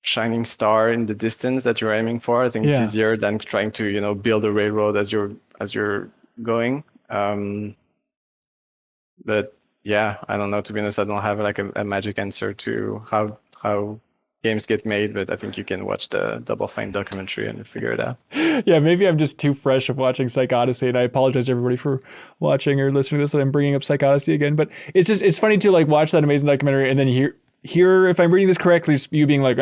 shining star in the distance that you're aiming for, I think it's easier than trying to, build a railroad as you're going. But yeah, I don't know, to be honest. I don't have like a magic answer to how games get made, but I think you can watch the Double Fine documentary and figure it out. Yeah, maybe I'm just too fresh of watching Psych Odyssey, and I apologize to everybody for watching or listening to this, and I'm bringing up Psych Odyssey again. But it's funny to like watch that amazing documentary and then hear if I'm reading this correctly, you being like,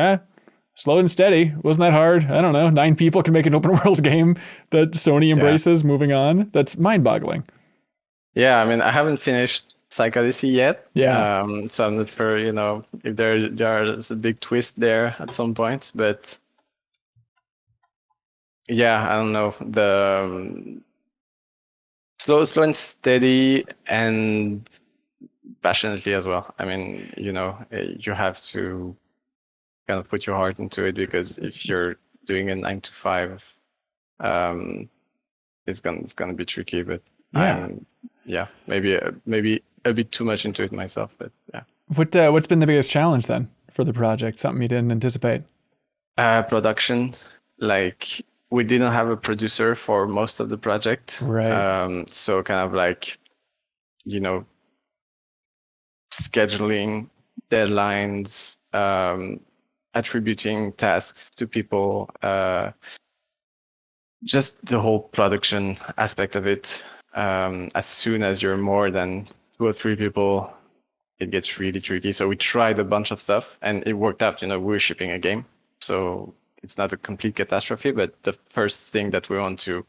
slow and steady, wasn't that hard? I don't know. 9 people can make an open world game that Sony embraces. Moving on, that's mind-boggling. Yeah, I mean, I haven't finished Psych Odyssey yet. Yeah. So I'm not sure, if there's a big twist there at some point, but yeah, I don't know. The slow and steady and passionately as well. I mean, you have to kind of put your heart into it, because if you're doing a 9 to 5, it's gonna be tricky. But maybe a bit too much into it myself. But yeah. What's been the biggest challenge then for the project? Something you didn't anticipate? Production. Like, we didn't have a producer for most of the project. Right. So kind of like, you know, scheduling, deadlines, attributing tasks to people, just the whole production aspect of it. As soon as you're more than 2 or 3 people, it gets really tricky. So we tried a bunch of stuff and it worked out. You know, we're shipping a game, so it's not a complete catastrophe, but the first thing that we want to,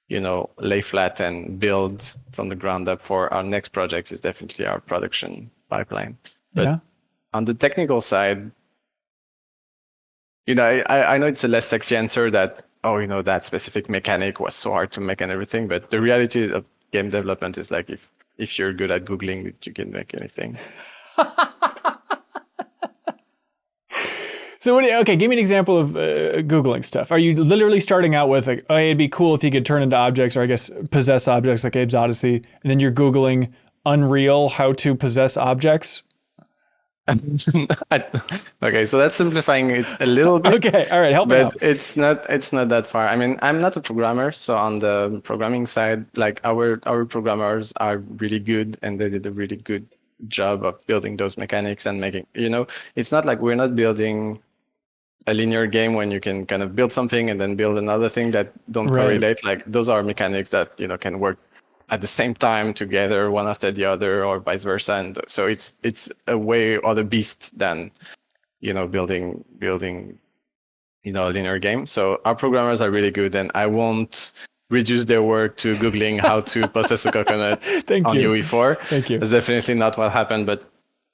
you know, lay flat and build from the ground up for our next projects is definitely our production pipeline. But on the technical side, you know, I know it's a less sexy answer that, oh, you know, that specific mechanic was so hard to make and everything, but the reality of game development is like, if you're good at Googling, you can make anything. So okay, give me an example of Googling stuff. Are you literally starting out with like, oh, it'd be cool if you could turn into objects, or I guess possess objects like Abe's Odyssey, and then you're Googling Unreal how to possess objects? Okay, so that's simplifying it a little bit. Okay, all right, help me out. But it's not that far. I mean, I'm not a programmer, so on the programming side, like our programmers are really good, and they did a really good job of building those mechanics and making, you know, it's not like we're not building a linear game when you can kind of build something and then build another thing that don't correlate. Like, those are mechanics that, you know, can work at the same time together, one after the other, or vice versa. And so it's a way other beast than, you know, building, you know, a linear game. So our programmers are really good, and I won't reduce their work to Googling how to process a coconut on UE4. Thank you. That's definitely not what happened. But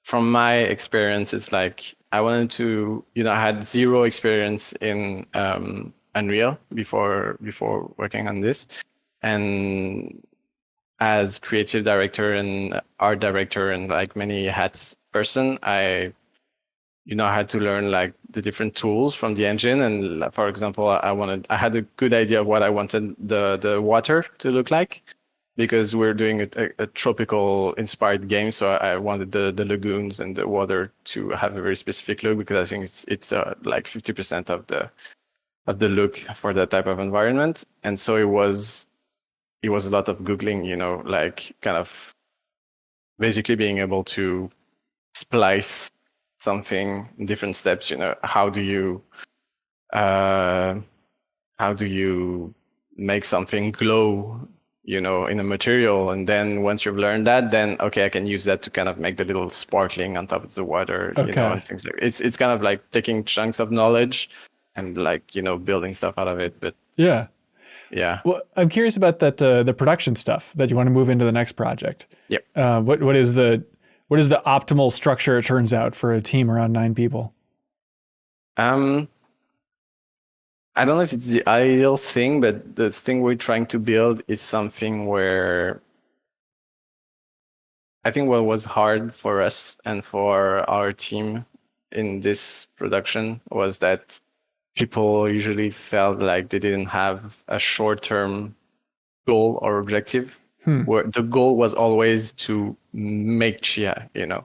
from my experience, it's like, I wanted to, you know, I had 0 experience in Unreal before working on this. And as creative director and art director and like many hats person, I had to learn like the different tools from the engine. And for example, I had a good idea of what I wanted the water to look like, because we're doing a tropical inspired game. So I wanted the lagoons and the water to have a very specific look, because I think it's like 50% of the look for that type of environment. And so it was a lot of Googling, you know, like kind of basically being able to splice something in different steps. You know, how do you make something glow, you know, in a material? And then once you've learned that, then okay, I can use that to kind of make the little sparkling on top of the water, you know, and things like it's kind of like taking chunks of knowledge and like, you know, building stuff out of it. But yeah. Well, I'm curious about that the production stuff that you want to move into the next project. Yep. What is the optimal structure, it turns out, for a team around 9 people? I don't know if it's the ideal thing, but the thing we're trying to build is something where I think what was hard for us and for our team in this production was that people usually felt like they didn't have a short-term goal or objective, where the goal was always to make Chia, you know.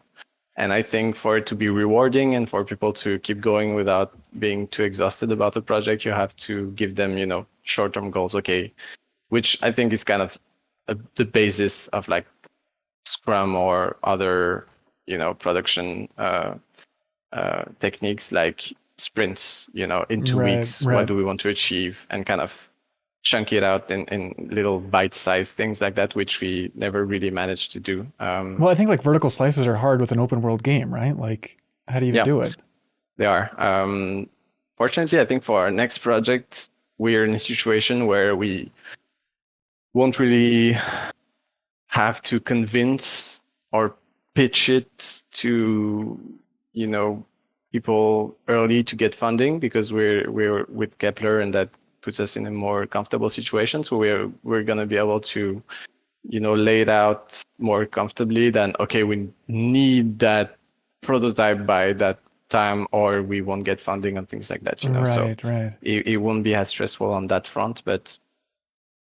And I think for it to be rewarding and for people to keep going without being too exhausted about the project, you have to give them, you know, short-term goals, okay, which I think is kind of the basis of like Scrum or other, you know, production techniques like sprints, you know, in 2 weeks, what do we want to achieve, and kind of chunk it out in little bite-sized things like that, which we never really managed to do. Well, I think like vertical slices are hard with an open world game, right? Like, how do you even do it? They are. Fortunately, I think for our next project, we're in a situation where we won't really have to convince or pitch it to, you know, people early to get funding, because we're with Kepler, and that puts us in a more comfortable situation. So we're going to be able to, you know, lay it out more comfortably than, okay, we need that prototype by that time or we won't get funding and things like that, you know. It won't be as stressful on that front. But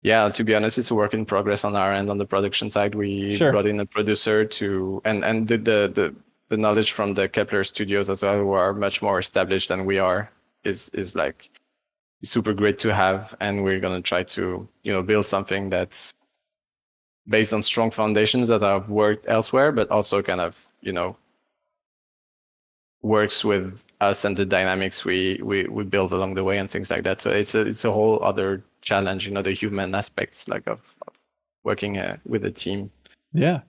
yeah, to be honest, it's a work in progress on our end. On the production side, we brought in a producer to and did the the knowledge from the Kepler studios as well, who are much more established than we are, is like super great to have. And we're going to try to, build something that's based on strong foundations that have worked elsewhere, but also kind of, works with us and the dynamics we build along the way and things like that. So it's a whole other challenge, the human aspects like of working with a team. Yeah.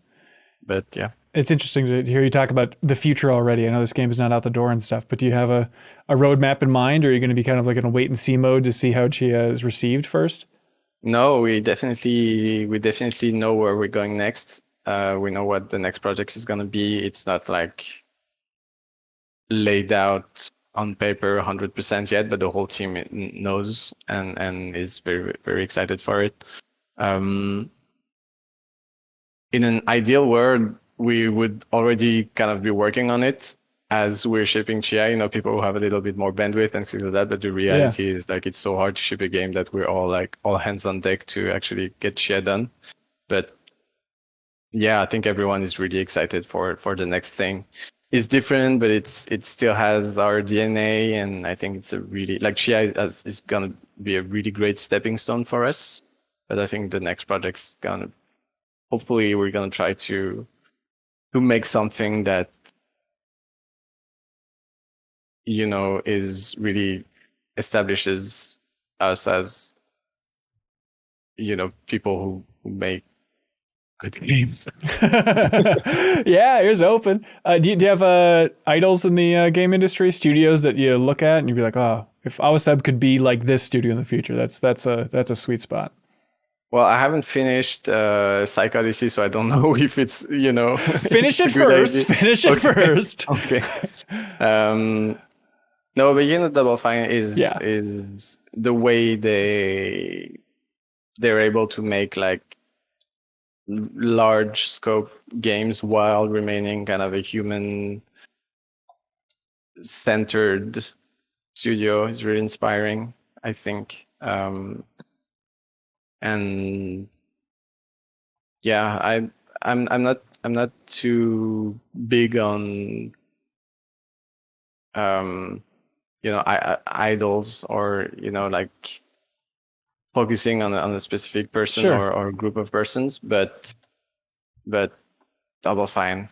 But yeah. It's interesting to hear you talk about the future already. I know this game is not out the door and stuff, but do you have a roadmap in mind, or are you going to be kind of like in a wait and see mode to see how Chia is received first? No, we definitely know where we're going next. We know what the next project is going to be. It's not like laid out on paper 100% yet, but the whole team knows and is very, very excited for it. In an ideal world, we would already kind of be working on it as we're shipping Chia. People who have a little bit more bandwidth and things like that. But the reality is like it's so hard to ship a game that we're all hands on deck to actually get Chia done. But yeah, I think everyone is really excited for the next thing. It's different, but it still has our DNA, and I think it's a really Chia is gonna be a really great stepping stone for us. But I think the next project's hopefully we're gonna try to make something that is really establishes us as people who make good games. Yeah, here's open. Do you have idols in the game industry, studios that you look at and you'd be like, oh, if Awaseb could be like this studio in the future, that's a sweet spot. Well, I haven't finished Psych Odyssey, so I don't know if it's finish it first. Finish it first. Okay. No, but Double Fine is the way they're able to make like large scope games while remaining kind of a human centered studio is really inspiring, I think. And yeah, I'm not too big on idols or like focusing on a specific person or a group of persons, but Double Fine,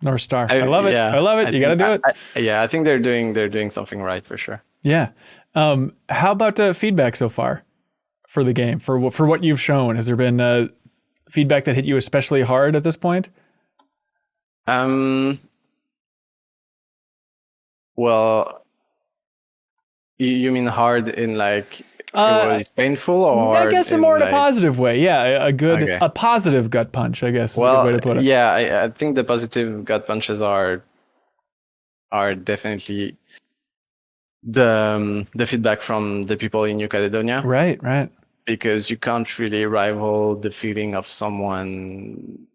North Star. I love it. Yeah, I love it. You got to do it. I think they're doing something right for sure. Yeah. How about feedback so far for the game, for what you've shown? Has there been feedback that hit you especially hard at this point? Well, you mean hard in like it was painful, or I guess more in a positive way. Yeah, a positive gut punch, I guess is a good way to put it. Yeah, I think the positive gut punches are definitely the feedback from the people in New Caledonia. Right. Because you can't really rival the feeling of someone,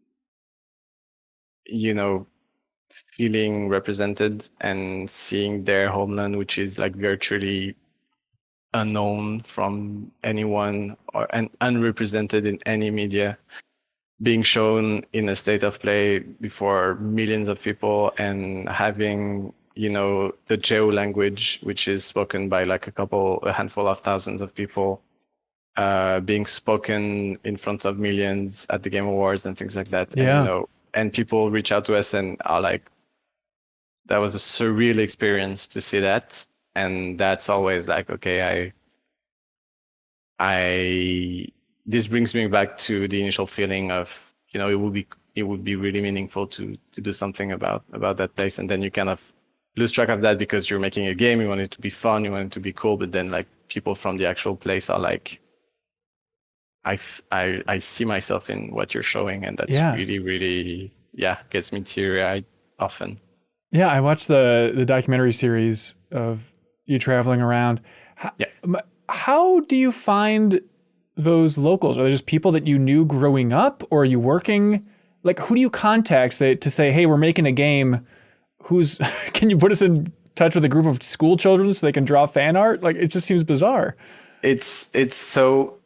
feeling represented and seeing their homeland, which is like virtually unknown from anyone and unrepresented in any media, being shown in a state of play before millions of people, and having the Geo language, which is spoken by like a handful of thousands of people, being spoken in front of millions at the Game Awards and things like that. Yeah. And people reach out to us and are like, that was a surreal experience to see that. And that's always like, okay, this brings me back to the initial feeling of, it would be really meaningful to do something about that place. And then you kind of lose track of that because you're making a game, you want it to be fun, you want it to be cool, but then like people from the actual place are like, I see myself in what you're showing, and that's really, really, gets me teary-eyed often. Yeah, I watched the documentary series of you traveling around. How do you find those locals? Are they just people that you knew growing up, or are you working? Like, who do you contact to say, hey, we're making a game. Can you put us in touch with a group of school children so they can draw fan art? Like, it just seems bizarre. It's so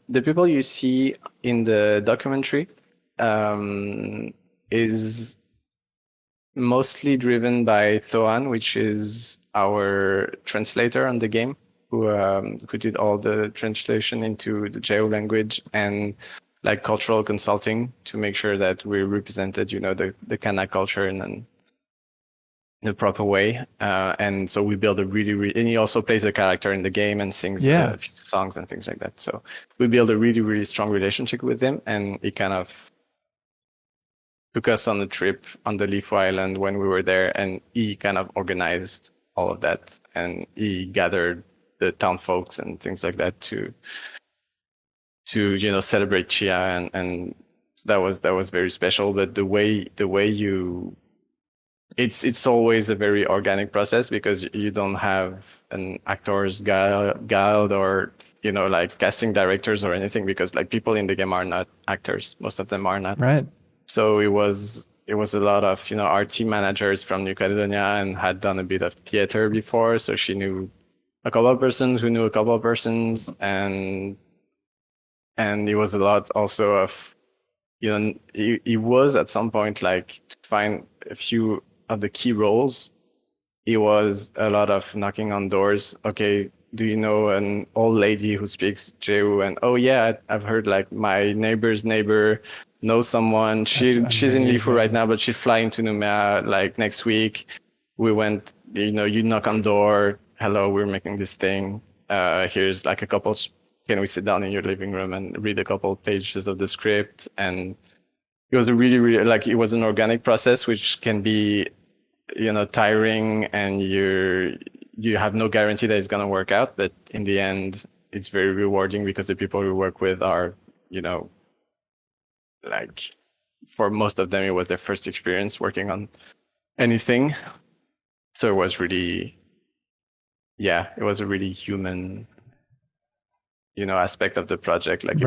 the people you see in the documentary is mostly driven by Thoan, which is our translator on the game, who did all the translation into the JO language and like cultural consulting to make sure that we represented, the Kana culture in a proper way. And so we build a really, and he also plays a character in the game and sings a few songs and things like that. So we build a really, really strong relationship with him, and he kind of took us on a trip on the Leaf Island when we were there, and he kind of organized all of that, and he gathered the town folks and things like that to celebrate Chia, and that was very special. But the way you it's always a very organic process because you don't have an actors guild or like casting directors or anything, because like people in the game are not actors, most of them are not, right? So it was a lot of our team managers from New Caledonia and had done a bit of theater before, so she knew a couple of persons who knew a couple of persons, and it was a lot also of it was at some point like to find a few of the key roles. It was a lot of knocking on doors. Okay, do you know an old lady who speaks Jew? And oh yeah, I've heard like my neighbor's neighbor knows someone. She's in Lifu right now, but she's flying to Numea like next week. We went, you knock on door. Hello, we're making this thing. Here's like a couple. Can we sit down in your living room and read a couple pages of the script? And it was a really, really like it was an organic process, which can be, tiring, and you have no guarantee that it's gonna work out. But in the end, it's very rewarding because the people we work with are, like for most of them, it was their first experience working on anything. So it was really, it was a really human, aspect of the project. Like it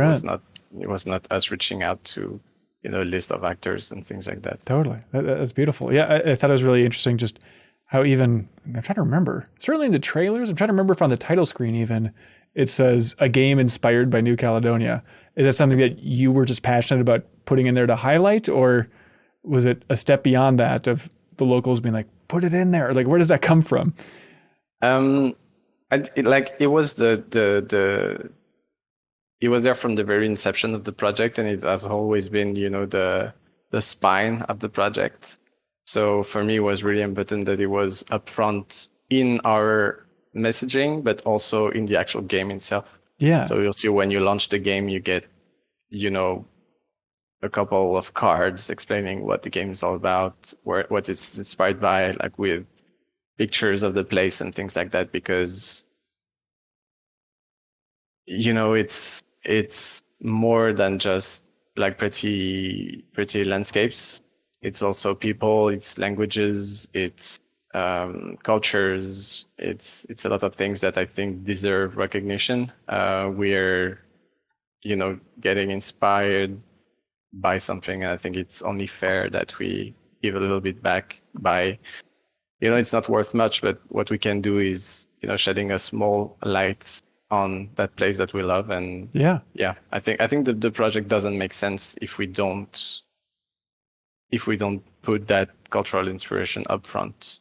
was not us reaching out to, a list of actors and things like that. Totally. That's beautiful. Yeah. I thought it was really interesting just how I'm trying to remember, certainly in the trailers, I'm trying to remember if on the title screen even, it says a game inspired by New Caledonia. Is that something that you were just passionate about putting in there to highlight, or was it a step beyond that of the locals being like, put it in there? Like, where does that come from? It was it was there from the very inception of the project, and it has always been, the spine of the project. So for me, it was really important that it was upfront in our messaging, but also in the actual game itself. Yeah. So you'll see when you launch the game, you get, a couple of cards explaining what the game is all about, what it's inspired by, like with pictures of the place and things like that, because it's more than just like pretty landscapes. It's also people, it's languages, it's cultures, it's a lot of things that I think deserve recognition. We're getting inspired by something, and I think it's only fair that we give a little bit back by, it's not worth much, but what we can do is shedding a small light on that place that we love. And I think the project doesn't make sense if we don't put that cultural inspiration up front.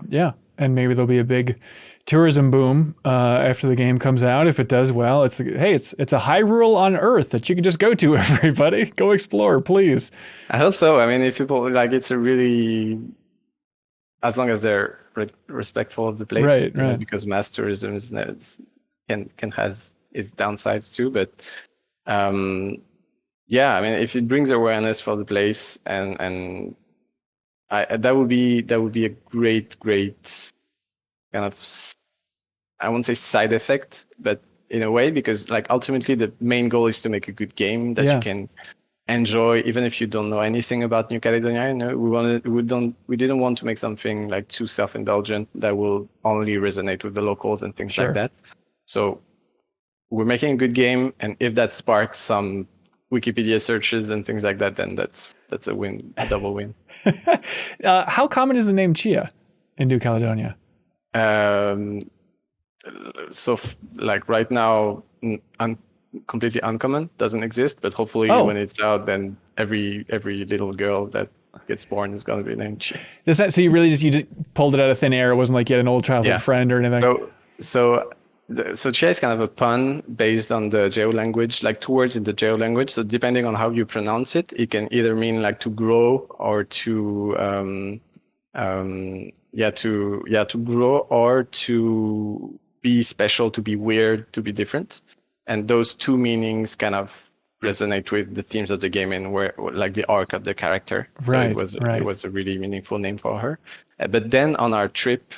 Yeah. And maybe there'll be a big tourism boom after the game comes out. If it does well, it's a Hyrule on Earth that you can just go to, everybody. Go explore, please. I hope so. I mean, if people like, it's a really, as long as they're respectful of the place, right. Because mass tourism can has its downsides too. But I mean, if it brings awareness for the place, and that would be a great kind of, I won't say side effect, but in a way, because like ultimately the main goal is to make a good game that you can enjoy, even if you don't know anything about New Caledonia. We didn't want to make something like too self-indulgent that will only resonate with the locals and things like that. So we're making a good game, and if that sparks some Wikipedia searches and things like that, then that's a win, a double win. How common is the name Chia in New Caledonia? So like right now, completely uncommon, doesn't exist. But hopefully when it's out, then every little girl that gets born is going to be named Chia. So you just pulled it out of thin air. It wasn't like you had an old childhood friend or anything. So Chia is kind of a pun based on the Jeo language, like two words in the Jeo language. So depending on how you pronounce it, it can either mean like to grow or to grow or to be special, to be weird, to be different. And those two meanings kind of resonate with the themes of the game and where like the arc of the character. So it was a really meaningful name for her. But then on our trip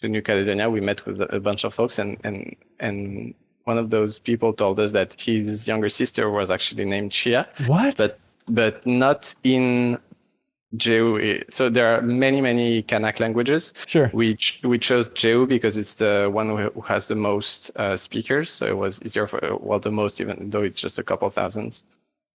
to New Caledonia, we met with a bunch of folks, and one of those people told us that his younger sister was actually named Chia. What? But not in Jeu. So there are many Kanak languages. Sure. We chose Jeu because it's the one who has the most speakers. So it was easier the most, even though it's just a couple thousands.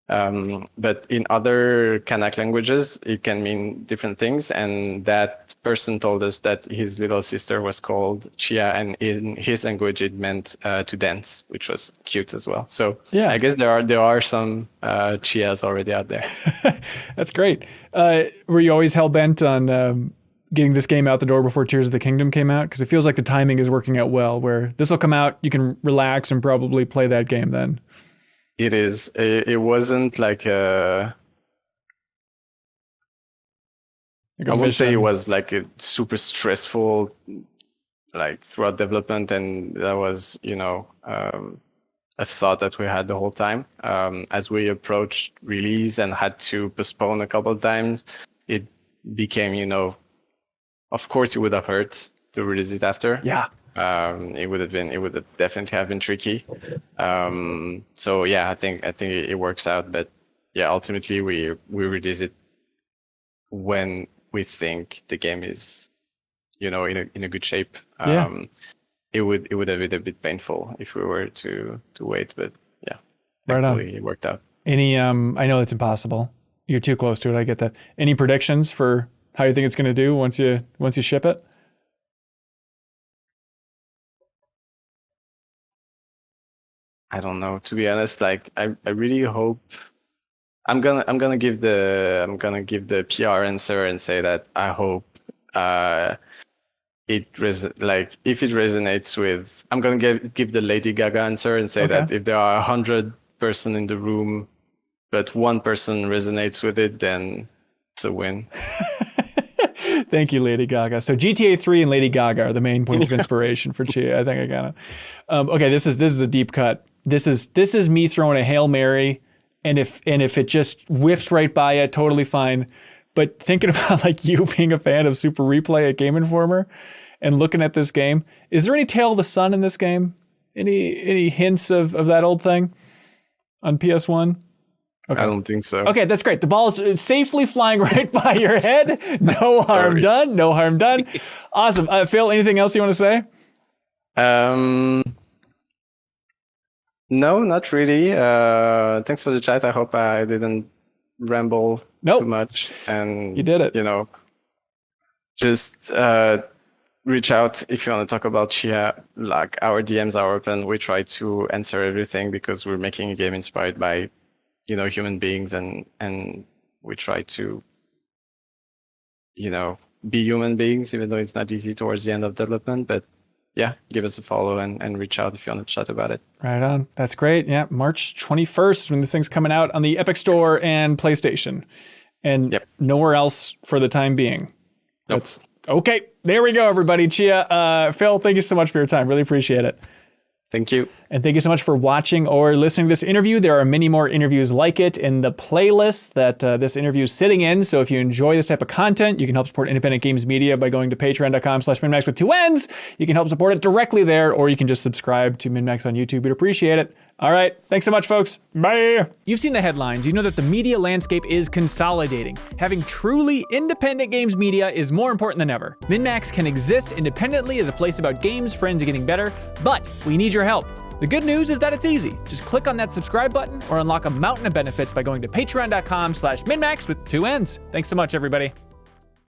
But in other Kanak languages, it can mean different things. And that person told us that his little sister was called Chia, and in his language, it meant to dance, which was cute as well. So I guess there are some Chias already out there. That's great. Were you always hell-bent on getting this game out the door before Tears of the Kingdom came out? Because it feels like the timing is working out well, where this will come out, you can relax and probably play that game then. It is. It wasn't like I would say it was like a super stressful, like throughout development, and that was, a thought that we had the whole time. As we approached release and had to postpone a couple of times, it became, of course it would have hurt to release it after. Yeah. It would definitely have been tricky. So yeah, I think it works out, but yeah, ultimately we release it when we think the game is, in a good shape. It would have been a bit painful if we were to wait, but yeah, thankfully it worked out. Any, I know it's impossible. You're too close to it. I get that. Any predictions for how you think it's going to do once you ship it? I don't know, to be honest. Like I really hope I'm gonna give the PR answer and say that I hope if it resonates with, I'm gonna give the Lady Gaga answer and say that if there are 100 person in the room, but one person resonates with it, then it's a win. Thank you, Lady Gaga. So GTA 3 and Lady Gaga are the main points of inspiration for Chia. I think I got it. Okay, this is a deep cut. This is me throwing a Hail Mary, and if it just whiffs right by it, totally fine. But thinking about like you being a fan of Super Replay at Game Informer and looking at this game, is there any Tale of the Sun in this game? Any hints of that old thing on PS1? Okay. I don't think so. Okay, that's great. The ball is safely flying right by your head. No harm done. No harm done. Awesome. Phil, anything else you want to say? No, not really. Thanks for the chat. I hope I didn't ramble too much. And you did it. Just reach out if you want to talk about Chia. Like, our DMs are open. We try to answer everything because we're making a game inspired by, human beings, and we try to, be human beings, even though it's not easy towards the end of development. But yeah, give us a follow and reach out if you want to chat about it. Right on. That's great. Yeah, March 21st when this thing's coming out on the Epic Store and PlayStation. And nowhere else for the time being. Nope. Okay, there we go, everybody. Chia, Phil, thank you so much for your time. Really appreciate it. Thank you. And thank you so much for watching or listening to this interview. There are many more interviews like it in the playlist that this interview is sitting in. So if you enjoy this type of content, you can help support independent games media by going to patreon.com/MinMax with 2 N's. You can help support it directly there, or you can just subscribe to MinMax on YouTube. We'd appreciate it. All right. Thanks so much, folks. Bye. You've seen the headlines. You know that the media landscape is consolidating. Having truly independent games media is more important than ever. MinMax can exist independently as a place about games, friends, and getting better, but we need your help. The good news is that it's easy. Just click on that subscribe button or unlock a mountain of benefits by going to patreon.com/MinMax with 2 N's. Thanks so much, everybody.